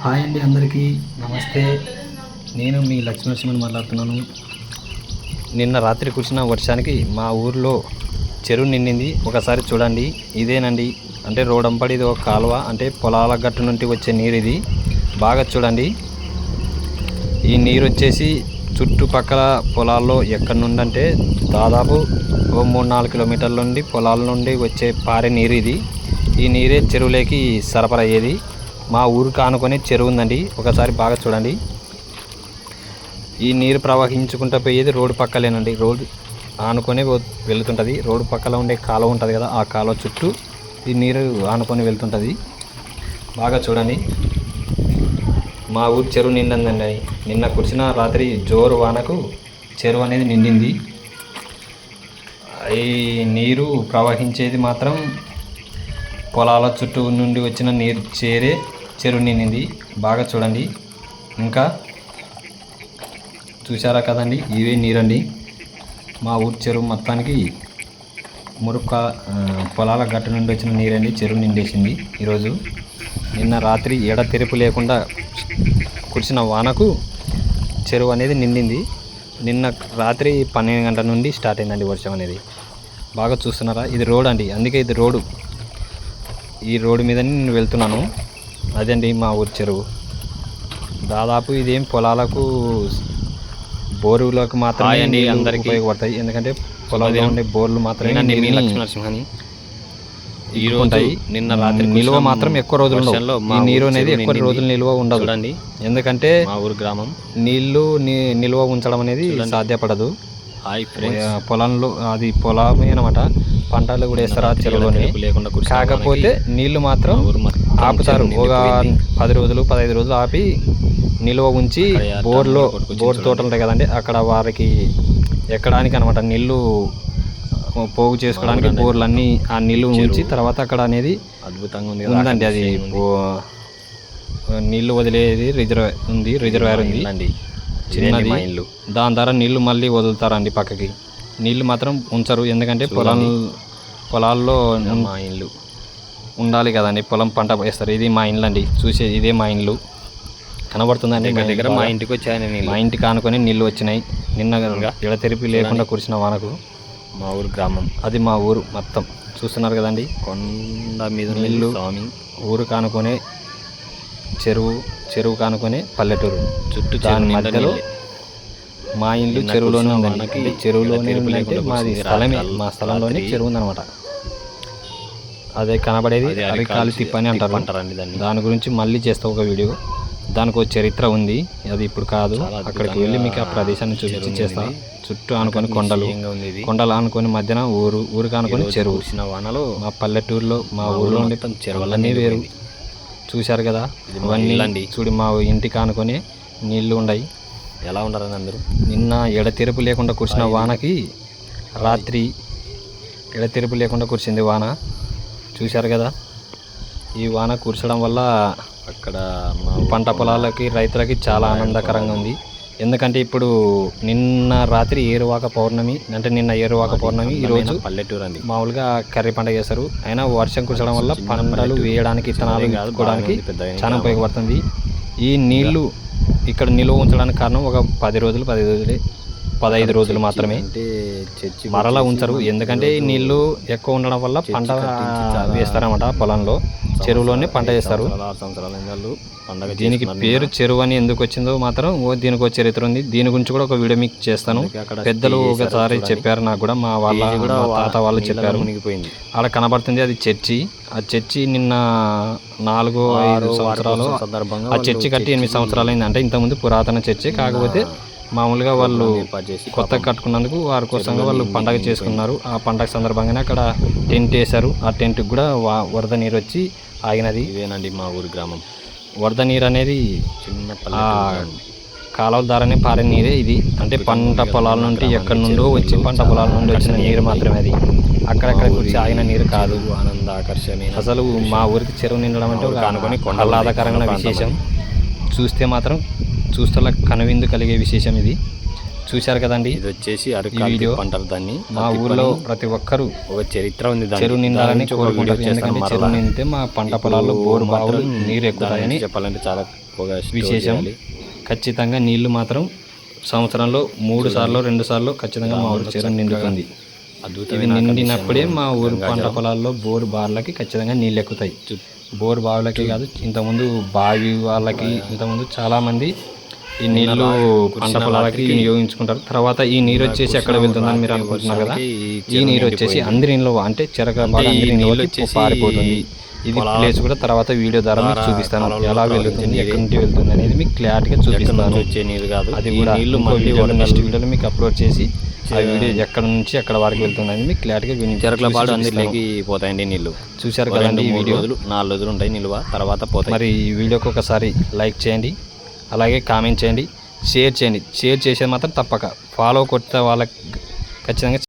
Hi అండి, అందరికీ నమస్తే. నేను మీ లక్ష్మీనరసింహని మాట్లాడుతున్నాను. నిన్న రాత్రి కురిసిన వర్షానికి మా ఊర్లో చెరువు నిండింది. ఒకసారి చూడండి. ఇదేనండి, అంటే రోడంపడి ఇది ఒక కాలువ, అంటే పొలాల గట్టు నుండి వచ్చే నీరు ఇది. బాగా చూడండి. ఈ నీరు వచ్చేసి చుట్టుపక్కల పొలాల్లో ఎక్కడి నుండి అంటే దాదాపు ఓ 3-4 కిలోమీటర్ల నుండి పొలాల నుండి వచ్చే పారే నీరు ఇది. ఈ నీరే చెరువులోకి సరఫరా అయ్యేది. మా ఊరికి ఆనుకొని చెరువు ఉందండి. ఒకసారి బాగా చూడండి. ఈ నీరు ప్రవహించుకుంటూ పోయేది రోడ్డు పక్కలేనండి. రోడ్డు ఆనుకొని వెళుతుంటుంది. రోడ్డు పక్కల ఉండే కాలువ ఉంటుంది కదా, ఆ కాలువ చుట్టూ ఈ నీరు ఆనుకొని వెళ్తుంటుంది. బాగా చూడండి. మా ఊరు చెరువు నిండిందండి. నిన్న కురిసిన రాత్రి జోరు వానకు చెరువు అనేది నిండింది. ఈ నీరు ప్రవహించేది మాత్రం పొలాల చుట్టూ నుండి వచ్చిన నీరు చేరే చెరువు నిండింది. బాగా చూడండి. ఇంకా చూసారా కదండి, ఇవే నీరండి. మా ఊరు చెరువు మొత్తానికి పొలాల గట్టు నుండి వచ్చిన నీరండి చెరువు నిండేసింది ఈరోజు. నిన్న రాత్రి ఎడతెరిపి లేకుండా కురిసిన వానకు చెరువు అనేది నిండింది. నిన్న రాత్రి 12 గంటల నుండి స్టార్ట్ అయిందండి వర్షం అనేది. బాగా చూస్తున్నారా, ఇది రోడ్ అండి. అందుకే ఇది రోడ్డు. ఈ రోడ్డు మీదనే నేను వెళ్తున్నాను. అదండి మా ఊరి చెరువు. దాదాపు ఇదేం పొలాలకు, బోరులకు మాత్రమే అందరికీ ఉపయోగపడతాయి. ఎందుకంటే పొలంలో ఉండే బోర్లు మాత్రమే లక్ష్మీనరసింహని ఈరోజు నిన్న రాత్రి నిల్వ మాత్రం ఎక్కువ రోజులు ఉండవు. ఈ నీరు అనేది ఎక్కువ రోజులు నిల్వ ఉండదు. చూడండి, ఎందుకంటే మా ఊరు గ్రామం నీళ్లు నిల్వ ఉంచడం అనేది సాధ్యపడదు. పొలంలో అది పొలమే అనమాట. పంటలు కూడా వేస్తారు ఆ చెరువులోనే. కాకపోతే నీళ్లు మాత్రం ఆపుతారు. ఒక 10 రోజులు 15 రోజులు ఆపి నిల్వ ఉంచి బోర్ తోటలు ఉంటాయి కదండి, అక్కడ వారికి ఎక్కడానికి అనమాట నీళ్లు పోగు చేసుకోవడానికి బోర్లన్నీ ఆ నీళ్లు ఉంచి తర్వాత అక్కడ అనేది అద్భుతంగా ఉందండి. అది నీళ్లు వదిలేది రిజర్వాయర్ ఉంది చిన్నది. దాని ద్వారా నీళ్లు మళ్ళీ వదులుతారండి పక్కకి. నీళ్లు మాత్రం ఉంచరు. ఎందుకంటే పొలాల్లో మా ఇల్లు ఉండాలి కదండి, పొలం పంట వేస్తారు. ఇది మా ఇల్లు అండి. చూసేది ఇదే మా ఇల్లు. కనబడుతుందండి దగ్గర. మా ఇంటికి వచ్చాయని, మా ఇంటికి ఆనుకొని నీళ్లు వచ్చినాయి. నిన్న ఎడతెరిపి లేకుండా కురిసిన వానకు మా ఊరు గ్రామం, అది మా ఊరు మొత్తం చూస్తున్నారు కదండి. కొండ మీద నీళ్ళు, ఊరు కానుకొనే చెరువు కానుకొనే పల్లెటూరు. చుట్టూ దాని మధ్యలో మా ఇల్లు చెరువులోనే ఉందండి. చెరువులోనే ఉందంటే మాది స్థలమే. మా స్థలంలోనే చెరువు ఉందన్నమాట. అదే కనబడేది అరికాలి తిప్పని అంటారండి దాన్ని. దాని గురించి మళ్ళీ చేస్తా ఒక వీడియో. దానికి ఒక చరిత్ర ఉంది. అది ఇప్పుడు కాదు, అక్కడికి వెళ్ళి మీకు ఆ ప్రదేశాన్ని చూపించి చేస్తా. చుట్టూ ఆనుకొని కొండలు ఆనుకొని మధ్యన ఊరు కానుకొని చెరువు. వానలో మా పల్లెటూరులో, మా ఊరిలో ఉండే చెరువులన్నీ వేరు. చూశారు కదా ఇవన్నీ. చూడు, మా ఇంటికి ఆనుకొని నీళ్లు ఉన్నాయి. ఎలా ఉండాలని అందరూ. నిన్న ఎడతెరుపు లేకుండా కురిసిన వానకి రాత్రి ఎడతెరుపు లేకుండా కురిసింది వాన. చూశారు కదా. ఈ వాన కురచడం వల్ల అక్కడ పంట పొలాలకి, రైతులకి చాలా ఆనందకరంగా ఉంది. ఎందుకంటే ఇప్పుడు నిన్న రాత్రి ఏరువాక పౌర్ణమి, అంటే నిన్న ఏరువాక పౌర్ణమి. ఈరోజు పల్లెటూరు అండి. మామూలుగా కర్రీ పంట చేస్తారు. అయినా వర్షం కురచడం వల్ల పంటలు వేయడానికి, విత్తనాలు వేసుకోవడానికి చాలా ఉపయోగపడుతుంది. ఈ నీళ్లు ఇక్కడ నిల్వ ఉంచడానికి కారణం ఒక 10 రోజులు 15 రోజులు మాత్రమే. మరలా ఉంచరు. ఎందుకంటే ఈ నీళ్లు ఎక్కువ ఉండడం వల్ల పంట వేస్తారన్నమాట. పొలంలో చెరువులోనే పంట వేస్తారు. దీనికి పేరు చెరువు అని ఎందుకు వచ్చిందో మాత్రం దీనికి ఒక చరిత్ర ఉంది. దీని గురించి కూడా ఒక వీడియో మీకు చేస్తాను. పెద్దలు ఒకసారి చెప్పారు నాకు కూడా, మా తాత వాళ్ళు చెప్పారు. అక్కడ కనబడుతుంది అది చర్చి. ఆ చర్చి నిన్న 4-5 సంవత్సరాలు ఆ చర్చి కట్టి 8 సంవత్సరాలు అయింది. అంటే ఇంతకుముందు పురాతన చర్చి. కాకపోతే మామూలుగా వాళ్ళు కొత్తగా కట్టుకున్నందుకు వారి కోసంగా వాళ్ళు పండగ చేసుకున్నారు. ఆ పండగ సందర్భంగానే అక్కడ టెంట్ వేశారు. ఆ టెంట్కి కూడా వరద నీరు వచ్చి ఆగినది. ఇదేనండి మా ఊరి గ్రామం. వరద నీరు అనేది చిన్న కాలువ ద్వారానే పారే నీరే ఇది. అంటే పంట పొలాల నుండి ఎక్కడి నుండో వచ్చి పంట పొలాల నుండి వచ్చిన నీరు మాత్రమే అది. అక్కడక్కడ కూర్చి ఆగిన నీరు కాదు. ఆనంద ఆకర్షణ. అసలు మా ఊరికి చెరువు నిండడం అంటే ఒక ఆహ్లాదకరమైన విశేషం. చూస్తే కనువిందు కలిగే విశేషం ఇది. చూశారు కదండి. ఇది వచ్చేసి వీడియో అంటారు దాన్ని. మా ఊర్లో ప్రతి ఒక్కరూ ఒక చరిత్ర ఉంది. చెరువు నిండాలని కోరుకుంటారు. ఎందుకంటే చెరువు నిండితే మా పంట పొలాల్లో బోరు బావులు నీరు ఎక్కుతాయని చెప్పాలంటే చాలా ఎక్కువగా విశేషం. ఖచ్చితంగా నీళ్లు మాత్రం సంవత్సరంలో 3 సార్లు 2 సార్లు ఖచ్చితంగా మా ఊరి చెరువు నిండుతుంది. ఇది నిండినప్పుడే మా ఊరు పంట పొలాల్లో బోరు బార్లకి ఖచ్చితంగా నీళ్ళు ఎక్కుతాయి. బోరు బావులకి కాదు, ఇంతకుముందు బావి వాళ్ళకి ఇంతకుముందు చాలామంది ఈ నీళ్లు పంట పొలాలకి వినియోగించుకుంటారు. తర్వాత ఈ నీరు వచ్చేసి ఎక్కడ వెళ్తుందని మీరు అనుకుంటున్నారు కదా, ఈ నీరు వచ్చేసి అందరిలో అంటే చెరక బాగా అందరిలోకి పారిపోతుంది. ఇది ప్లేస్ కూడా తర్వాత వీడియో ద్వారా మీకు చూపిస్తాను, ఎలా వెళ్తుంది ఎక్కడి నుంచి వెళ్తుంది అనేది మీకు క్లారిటీగా చూపిస్తాను. వచ్చే నీరు కాదు, అది కూడా నెక్స్ట్ వీడియోలో మీకు అప్లోడ్ చేసి ఆ వీడియో ఎక్కడ నుంచి ఎక్కడ వరకు వెళ్తుంది అనేది మీకు క్లారిటీగా చెరకల పాటు అందరిలోకి పోతాయండి నీళ్ళు. చూశారు కదండి ఈ వీడియో. 4 రోజులు ఉంటాయి నిల్వ, తర్వాత పోతాయి. మరి ఈ వీడియోకి ఒకసారి లైక్ చేయండి, అలాగే కామెంట్ చేయండి, షేర్ చేయండి. షేర్ చేసేది మాత్రం తప్పక ఫాలో కొట్టే వాళ్ళకి ఖచ్చితంగా